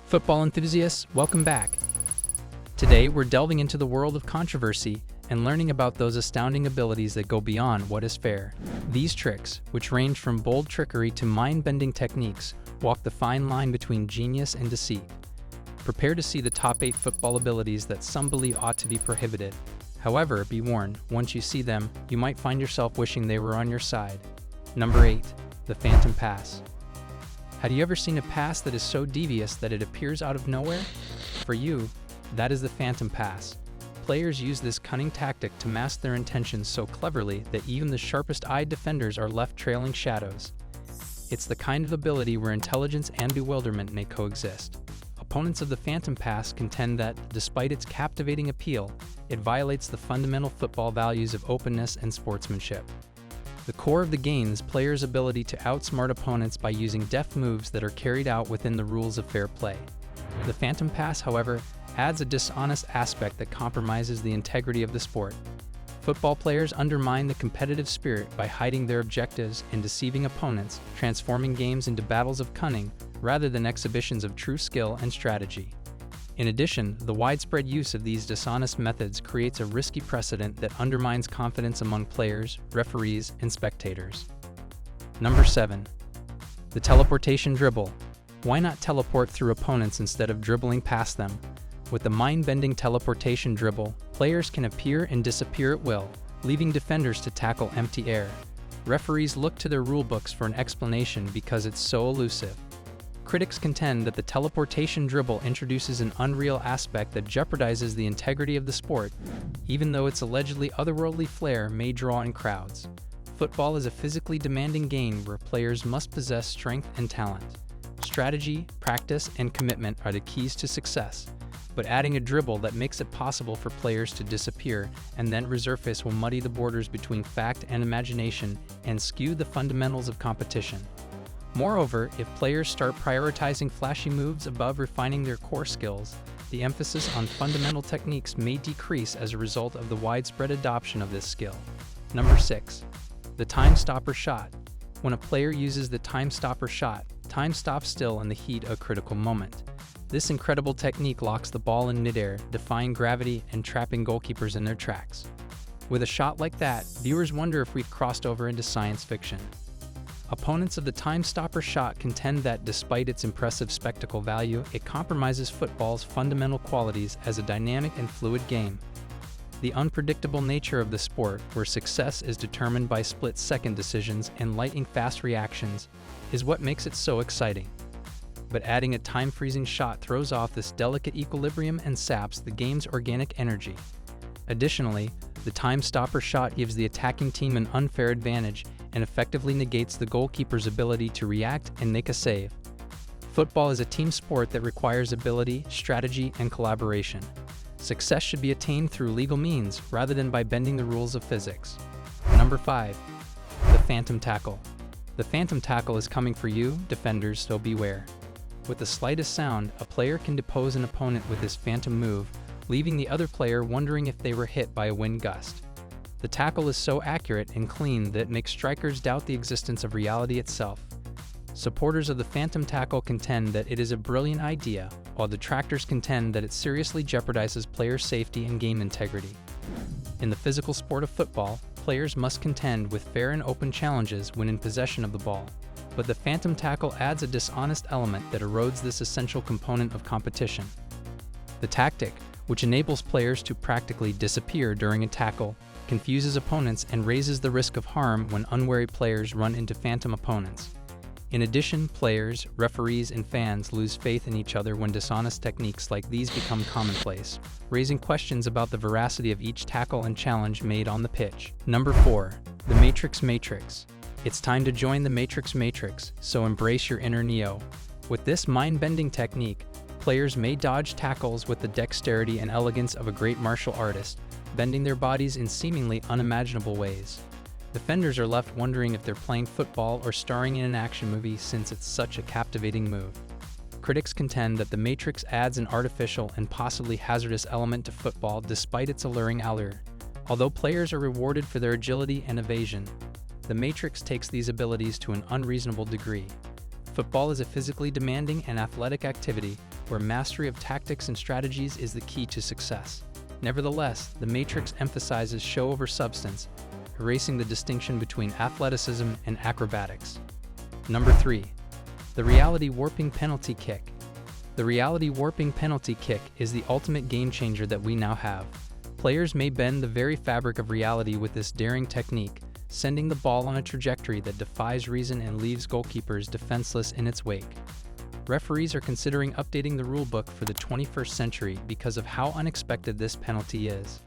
Football enthusiasts, welcome back. Today, we're delving into the world of controversy and learning about those astounding abilities that go beyond what is fair. These tricks, which range from bold trickery to mind-bending techniques, walk the fine line between genius and deceit. Prepare to see the top 8 football abilities that some believe ought to be prohibited. However, be warned, once you see them, you might find yourself wishing they were on your side. Number 8. The Phantom Pass. Have you ever seen a pass that is so devious that it appears out of nowhere? For you, that is the Phantom Pass. Players use this cunning tactic to mask their intentions so cleverly that even the sharpest-eyed defenders are left trailing shadows. It's the kind of ability where intelligence and bewilderment may coexist. Opponents of the Phantom Pass contend that, despite its captivating appeal, it violates the fundamental football values of openness and sportsmanship. The core of the game is players' ability to outsmart opponents by using deft moves that are carried out within the rules of fair play. The Phantom Pass, however, adds a dishonest aspect that compromises the integrity of the sport. Football players undermine the competitive spirit by hiding their objectives and deceiving opponents, transforming games into battles of cunning rather than exhibitions of true skill and strategy. In addition, the widespread use of these dishonest methods creates a risky precedent that undermines confidence among players, referees, and spectators. Number 7. The teleportation dribble. Why not teleport through opponents instead of dribbling past them? With the mind-bending teleportation dribble, players can appear and disappear at will, leaving defenders to tackle empty air. Referees look to their rulebooks for an explanation because it's so elusive. Critics contend that the teleportation dribble introduces an unreal aspect that jeopardizes the integrity of the sport, even though its allegedly otherworldly flair may draw in crowds. Football is a physically demanding game where players must possess strength and talent. Strategy, practice, and commitment are the keys to success, but adding a dribble that makes it possible for players to disappear and then resurface will muddy the borders between fact and imagination and skew the fundamentals of competition. Moreover, if players start prioritizing flashy moves above refining their core skills, the emphasis on fundamental techniques may decrease as a result of the widespread adoption of this skill. Number 6. The time stopper shot. When a player uses the time stopper shot, time stops still in the heat of a critical moment. This incredible technique locks the ball in midair, defying gravity and trapping goalkeepers in their tracks. With a shot like that, viewers wonder if we've crossed over into science fiction. Opponents of the time stopper shot contend that despite its impressive spectacle value, it compromises football's fundamental qualities as a dynamic and fluid game. The unpredictable nature of the sport, where success is determined by split-second decisions and lightning-fast reactions, is what makes it so exciting. But adding a time-freezing shot throws off this delicate equilibrium and saps the game's organic energy. Additionally, the time stopper shot gives the attacking team an unfair advantage and effectively negates the goalkeeper's ability to react and make a save. Football is a team sport that requires ability, strategy, and collaboration. Success should be attained through legal means rather than by bending the rules of physics. Number 5. The Phantom Tackle. The Phantom Tackle is coming for you, defenders, so beware. With the slightest sound, a player can depose an opponent with this phantom move, leaving the other player wondering if they were hit by a wind gust. The tackle is so accurate and clean that it makes strikers doubt the existence of reality itself. Supporters of the Phantom Tackle contend that it is a brilliant idea, while detractors contend that it seriously jeopardizes players' safety and game integrity. In the physical sport of football, players must contend with fair and open challenges when in possession of the ball. But the Phantom Tackle adds a dishonest element that erodes this essential component of competition. The tactic, which enables players to practically disappear during a tackle, confuses opponents and raises the risk of harm when unwary players run into phantom opponents. In addition, players, referees, and fans lose faith in each other when dishonest techniques like these become commonplace, raising questions about the veracity of each tackle and challenge made on the pitch. Number 4. The Matrix. It's time to join the Matrix, so embrace your inner Neo. With this mind-bending technique, players may dodge tackles with the dexterity and elegance of a great martial artist, bending their bodies in seemingly unimaginable ways. Defenders are left wondering if they're playing football or starring in an action movie since it's such a captivating move. Critics contend that the Matrix adds an artificial and possibly hazardous element to football despite its alluring allure. Although players are rewarded for their agility and evasion, the Matrix takes these abilities to an unreasonable degree. Football is a physically demanding and athletic activity, where mastery of tactics and strategies is the key to success. Nevertheless, the Matrix emphasizes show over substance, erasing the distinction between athleticism and acrobatics. Number 3. The reality warping penalty kick. The reality warping penalty kick is the ultimate game changer that we now have. Players may bend the very fabric of reality with this daring technique, sending the ball on a trajectory that defies reason and leaves goalkeepers defenseless in its wake. Referees are considering updating the rulebook for the 21st century because of how unexpected this penalty is.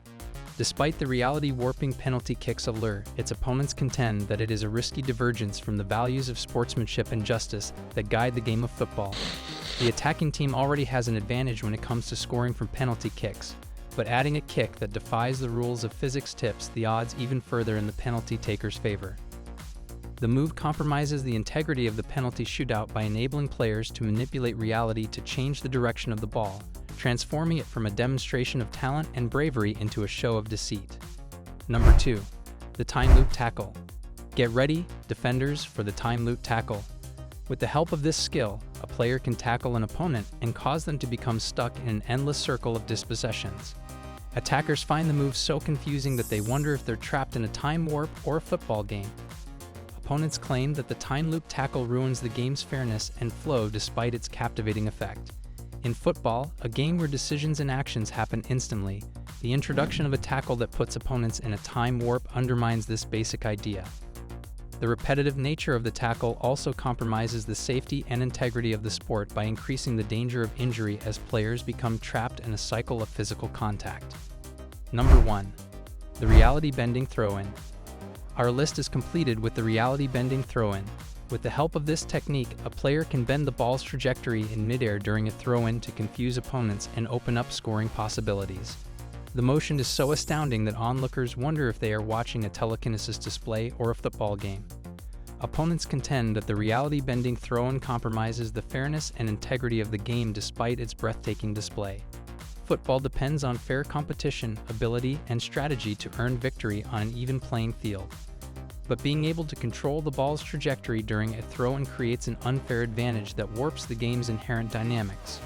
Despite the reality warping penalty kick's allure, its opponents contend that it is a risky divergence from the values of sportsmanship and justice that guide the game of football. The attacking team already has an advantage when it comes to scoring from penalty kicks, but adding a kick that defies the rules of physics tips the odds even further in the penalty taker's favor. The move compromises the integrity of the penalty shootout by enabling players to manipulate reality to change the direction of the ball, transforming it from a demonstration of talent and bravery into a show of deceit. Number 2. The time loop tackle. Get ready, defenders, for the time loop tackle. With the help of this skill, a player can tackle an opponent and cause them to become stuck in an endless circle of dispossessions. Attackers find the move so confusing that they wonder if they're trapped in a time warp or a football game. Opponents claim that the time loop tackle ruins the game's fairness and flow despite its captivating effect. In football, a game where decisions and actions happen instantly, the introduction of a tackle that puts opponents in a time warp undermines this basic idea. The repetitive nature of the tackle also compromises the safety and integrity of the sport by increasing the danger of injury as players become trapped in a cycle of physical contact. Number 1. The reality bending throw-in. Our list is completed with the reality bending throw-in. With the help of this technique, a player can bend the ball's trajectory in midair during a throw-in to confuse opponents and open up scoring possibilities. The motion is so astounding that onlookers wonder if they are watching a telekinesis display or a football game. Opponents contend that the reality-bending throw-in compromises the fairness and integrity of the game despite its breathtaking display. Football depends on fair competition, ability, and strategy to earn victory on an even playing field. But being able to control the ball's trajectory during a throw-in creates an unfair advantage that warps the game's inherent dynamics.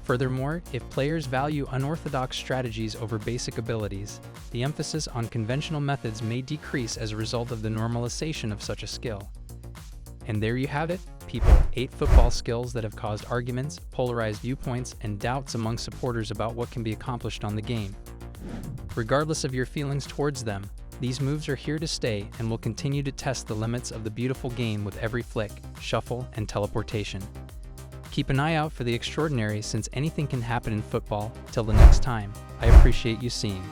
Furthermore, if players value unorthodox strategies over basic abilities, the emphasis on conventional methods may decrease as a result of the normalization of such a skill. And there you have it, people, 8 football skills that have caused arguments, polarized viewpoints, and doubts among supporters about what can be accomplished on the game. Regardless of your feelings towards them, these moves are here to stay and will continue to test the limits of the beautiful game with every flick, shuffle, and teleportation. Keep an eye out for the extraordinary, since anything can happen in football. Till the next time, I appreciate you seeing.